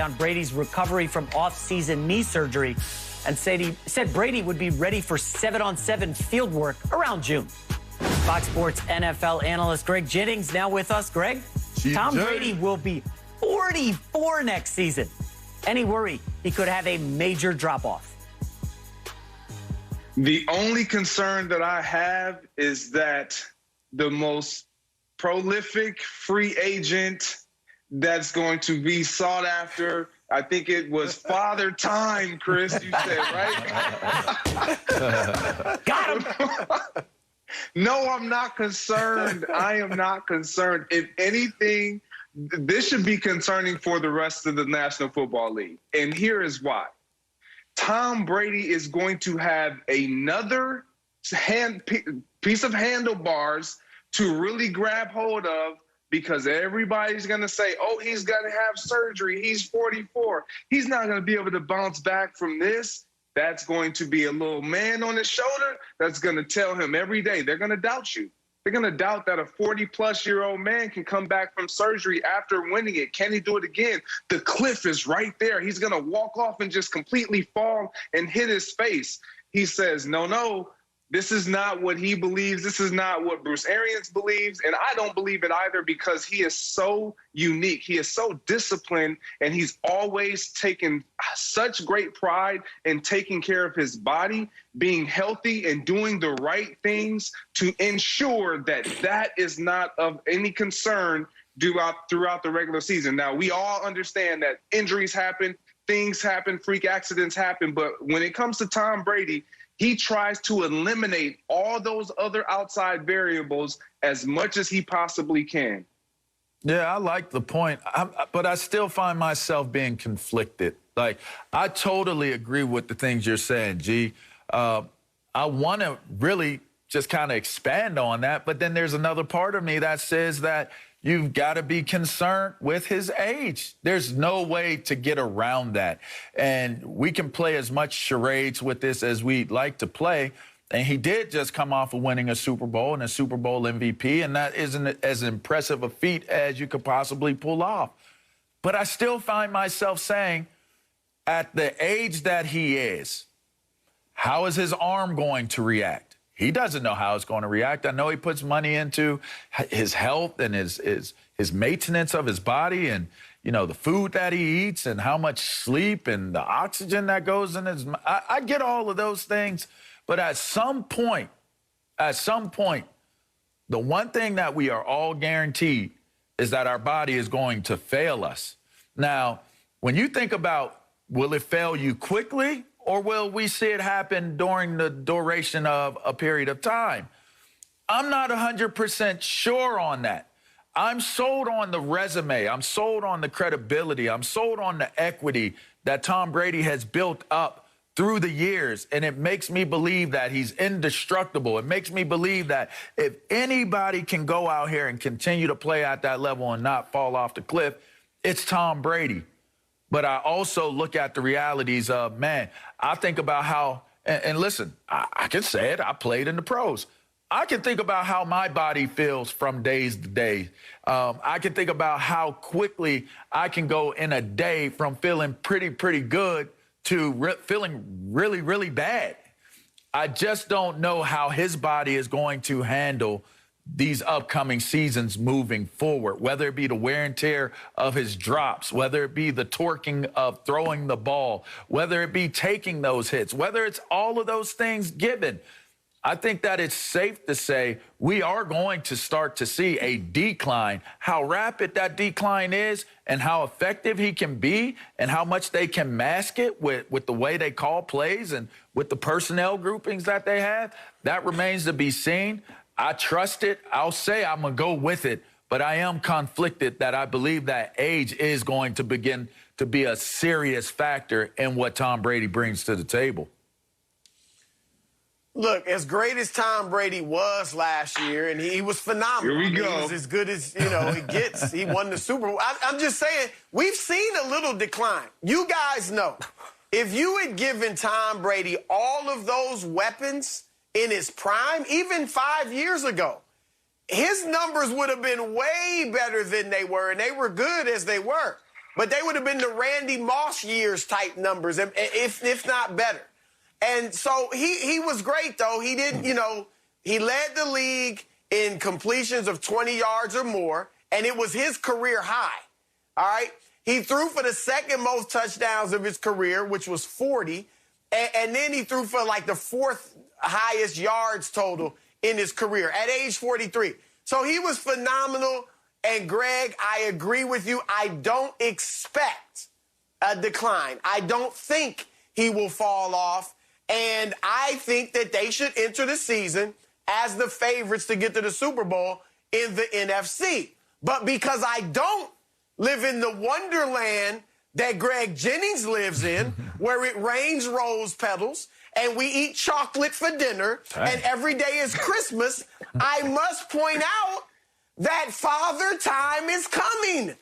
on Brady's recovery from off-season knee surgery and said Brady would be ready for 7-on-7 field work around June. Fox Sports NFL analyst Greg Jennings now with us. Greg, Tom Brady will be 44 next season. Any worry he could have a major drop-off? The only concern that I have is that the most prolific free agent that's going to be sought after, I think it was Father Time, Chris, you said, right? Got him. No, I'm not concerned. I am not concerned. If anything, this should be concerning for the rest of the National Football League. And here is why. Tom Brady is going to have another piece of handlebars to really grab hold of, because everybody's going to say, oh, he's going to have surgery. He's 44. He's not going to be able to bounce back from this. That's going to be a little man on his shoulder that's going to tell him every day, they're going to doubt you. They're going to doubt that a 40-plus-year-old man can come back from surgery after winning it. Can he do it again? The cliff is right there. He's going to walk off and just completely fall and hit his face. He says, no, this is not what he believes. This is not what Bruce Arians believes. And I don't believe it either, because he is so unique. He is so disciplined, and he's always taken such great pride in taking care of his body, being healthy, and doing the right things to ensure that that is not of any concern throughout the regular season. Now, we all understand that injuries happen, things happen, freak accidents happen. But when it comes to Tom Brady, he tries to eliminate all those other outside variables as much as he possibly can. Yeah, I like the point, but I still find myself being conflicted. Like, I totally agree with the things you're saying, G. I want to really just kind of expand on that, but then there's another part of me that says that you've got to be concerned with his age. There's no way to get around that. And we can play as much charades with this as we'd like to play. And he did just come off of winning a Super Bowl and a Super Bowl MVP, and that isn't as impressive a feat as you could possibly pull off. But I still find myself saying, at the age that he is, how is his arm going to react? He doesn't know how it's going to react. I know he puts money into his health and his maintenance of his body, and, you know, the food that he eats and how much sleep and the oxygen that goes in his. I get all of those things, but at some point, the one thing that we are all guaranteed is that our body is going to fail us. Now, when you think about, will it fail you quickly, or will we see it happen during the duration of a period of time? I'm not 100% sure on that. I'm sold on the resume. I'm sold on the credibility. I'm sold on the equity that Tom Brady has built up through the years, and it makes me believe that he's indestructible. It makes me believe that if anybody can go out here and continue to play at that level and not fall off the cliff, it's Tom Brady. But I also look at the realities of, man, I think about how, and listen, I can say it, I played in the pros. I can think about how my body feels from days to day. I can think about how quickly I can go in a day from feeling pretty good to feeling really, really bad. I just don't know how his body is going to handle these upcoming seasons moving forward, whether it be the wear and tear of his drops, whether it be the torquing of throwing the ball, whether it be taking those hits, whether it's all of those things given. I think that it's safe to say we are going to start to see a decline. How rapid that decline is and how effective he can be and how much they can mask it with the way they call plays and with the personnel groupings that they have, that remains to be seen. I trust it. I'll say I'm going to go with it, but I am conflicted that I believe that age is going to begin to be a serious factor in what Tom Brady brings to the table. Look, as great as Tom Brady was last year, and he was phenomenal. Here we go. He was as good as, it gets. He won the Super Bowl. I'm just saying, we've seen a little decline. You guys know, if you had given Tom Brady all of those weapons in his prime, even 5 years ago, his numbers would have been way better than they were, and they were good as they were. but they would have been the Randy Moss years type numbers, if not better. And so he was great, though. He didn't, he led the league in completions of 20 yards or more, and it was his career high. All right? He threw for the second most touchdowns of his career, which was 40, and then he threw for like the fourth highest yards total in his career at age 43. So he was phenomenal. And, Greg, I agree with you. I don't expect a decline. I don't think he will fall off. And I think that they should enter the season as the favorites to get to the Super Bowl in the NFC. But because I don't live in the wonderland that Greg Jennings lives in, where it rains rose petals and we eat chocolate for dinner and every day is Christmas, I must point out that Father Time is coming. And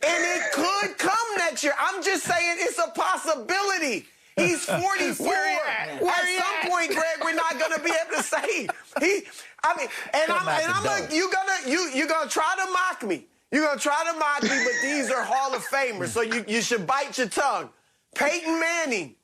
it could come next year. I'm just saying it's a possibility. He's 44. At some point, Greg, we're not going to be able to say you're gonna try to mock me. You're gonna try to mock me, but these are Hall of Famers, so you should bite your tongue. Peyton Manning,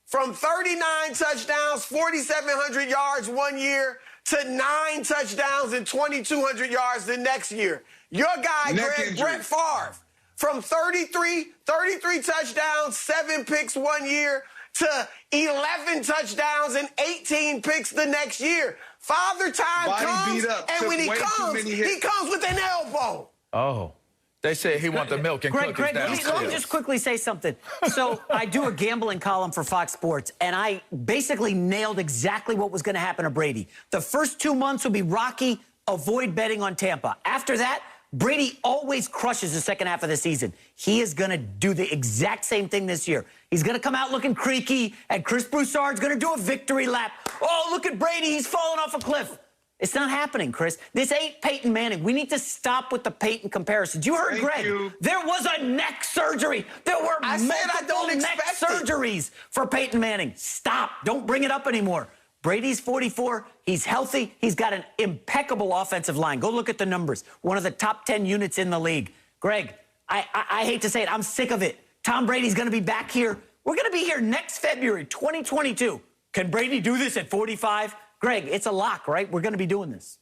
from 39 touchdowns, 4,700 yards one year to 9 touchdowns and 2,200 yards the next year. Your guy, Brett Favre, from 33 touchdowns, 7 picks one year to 11 touchdowns and 18 picks the next year. Father Time comes, and when he comes with an elbow. Oh. They say he wants the milk and cookies Greg, downstairs. let me just quickly say something. So I do a gambling column for Fox Sports, and I basically nailed exactly what was going to happen to Brady. The first 2 months will be rocky. Avoid betting on Tampa. After that, Brady always crushes the second half of the season. He is going to do the exact same thing this year. He's going to come out looking creaky, and Chris Broussard's going to do a victory lap. Oh, look at Brady. He's falling off a cliff. It's not happening, Chris. This ain't Peyton Manning. We need to stop with the Peyton comparisons. You heard Greg. There was a neck surgery. There were multiple neck surgeries for Peyton Manning. Stop. Don't bring it up anymore. Brady's 44. He's healthy. He's got an impeccable offensive line. Go look at the numbers. One of the top 10 units in the league. Greg, I hate to say it. I'm sick of it. Tom Brady's going to be back here. We're going to be here next February, 2022. Can Brady do this at 45? Greg, it's a lock, right? We're going to be doing this.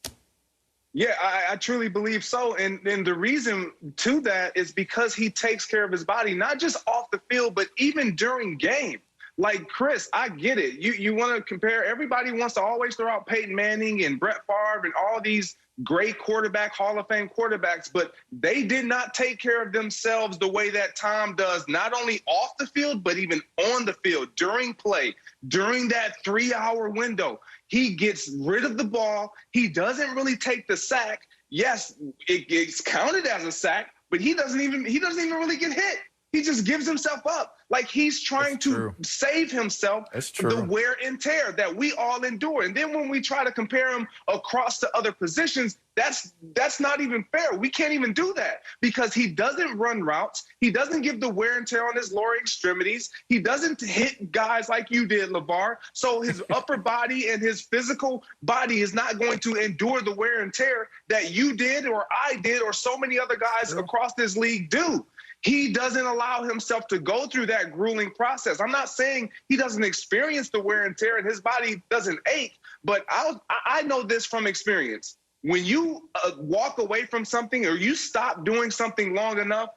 Yeah, I truly believe so. And the reason to that is because he takes care of his body, not just off the field, but even during game. Like, Chris, I get it. You want to compare. Everybody wants to always throw out Peyton Manning and Brett Favre and all these great quarterback, Hall of Fame quarterbacks, but they did not take care of themselves the way that Tom does, not only off the field, but even on the field, during play, during that 3-hour window. He gets rid of the ball. He doesn't really take the sack. Yes, it's counted as a sack, but he doesn't even really get hit. He just gives himself up. Like he's trying to save himself the wear and tear that we all endure. And then when we try to compare him across to other positions, that's not even fair. We can't even do that because he doesn't run routes. He doesn't give the wear and tear on his lower extremities. He doesn't hit guys like you did, LeVar. So his upper body and his physical body is not going to endure the wear and tear that you did or I did or so many other guys across this league do. He doesn't allow himself to go through that grueling process. I'm not saying he doesn't experience the wear and tear and his body doesn't ache, but I know this from experience. When you walk away from something or you stop doing something long enough,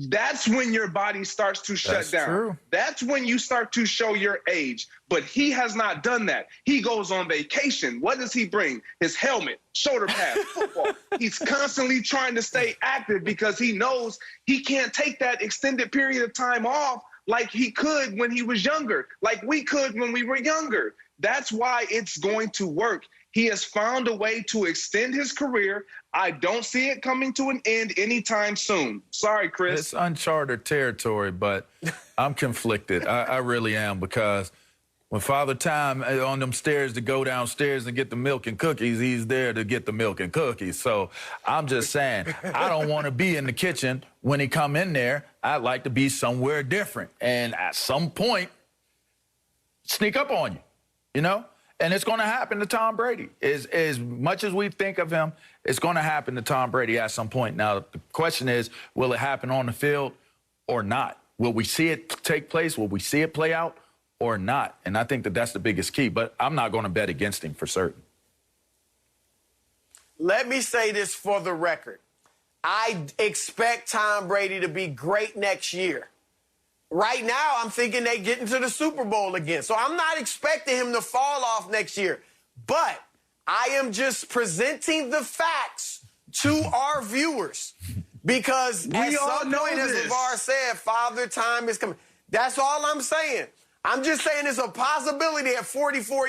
that's when your body starts to shut down. True. That's when you start to show your age. But he has not done that. He goes on vacation. What does he bring? His helmet, shoulder pad, football. He's constantly trying to stay active because he knows he can't take that extended period of time off like he could when he was younger, like we could when we were younger. That's why it's going to work. He has found a way to extend his career. I don't see it coming to an end anytime soon. Sorry, Chris. It's uncharted territory, but I'm conflicted. I really am, because when Father Time on them stairs to go downstairs and get the milk and cookies, he's there to get the milk and cookies. So I'm just saying, I don't want to be in the kitchen when he come in there. I'd like to be somewhere different. And at some point, sneak up on you, you know? And it's going to happen to Tom Brady. As much as we think of him, it's going to happen to Tom Brady at some point. Now, the question is, will it happen on the field? or not? Will we see it take place? Will we see it play out or not? And I think that that's the biggest key. But I'm not going to bet against him for certain. Let me say this for the record. I expect Tom Brady to be great next year. Right now, I'm thinking they get into the Super Bowl again. So I'm not expecting him to fall off next year. But I am just presenting the facts to our viewers. Because at some point, as LeVar said, Father Time is coming. That's all I'm saying. I'm just saying it's a possibility at 44